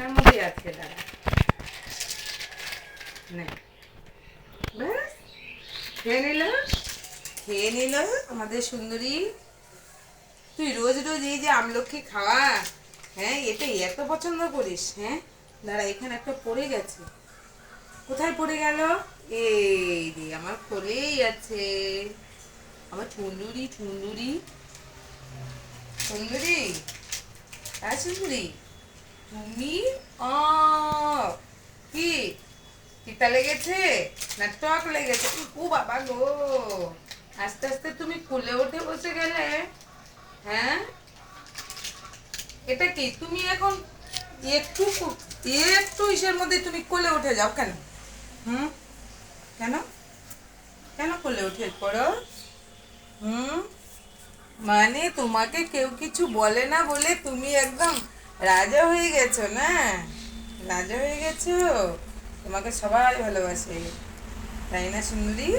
একটার মধ্যে আছে, দাঁড়া। নে, ব্যাস খেয়ে নিল আমাদের সুন্দরী। তুই রোজ রোজ এই যে আমলকি খাওয়া, হ্যাঁ, এটা এত পছন্দ করিস? হ্যাঁ, দাঁড়া, এখানে একটা পড়ে গেছে। কোথায় পড়ে গেল? এই রে, আমার কোলেই আছে আমার ঠুন্দুরি। ঠুন্দুরি, সুন্দরী, হ্যাঁ সুন্দরী, তুমি আ কি তিতা লেগেছে না টক লেগেছে? ও বাবা গো, আস্তে আস্তে তুমি কোলে উঠে বসে গেলে। হ্যাঁ, এটা কি তুমি এখন একটু একটু ইসের মধ্যে তুমি কোলে উঠে যাও কেন? হুম, কেন? কেন কোলে উঠে পড়ো? হুম, মানে তোমাকে কেউ কিছু বলে না বলে তুমি একদম রাজা হয়ে গেছো না? রাজা হয়ে গেছো, তোমাকে সবাই ভালোবাসে, তাই না সুন্দরী?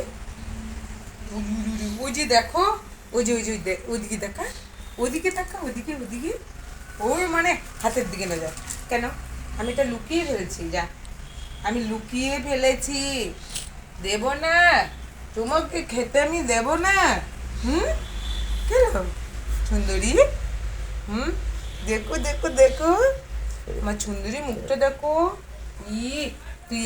ওই যে দেখো, ওইদিকে দেখা, ওদিকে তাকা, ওদিকে ওদিকে। ওই মানে হাতের দিকে না, যা। কেন? আমি এটা লুকিয়ে ফেলেছি, যা। আমি লুকিয়ে ফেলেছি, দেব না তোমাকে খেতে, আমি দেব না। হুম, কেন সুন্দরী? হুম, দেখো দেখো দেখো, আমার সুন্দরী মুখটা দেখো। ই তুই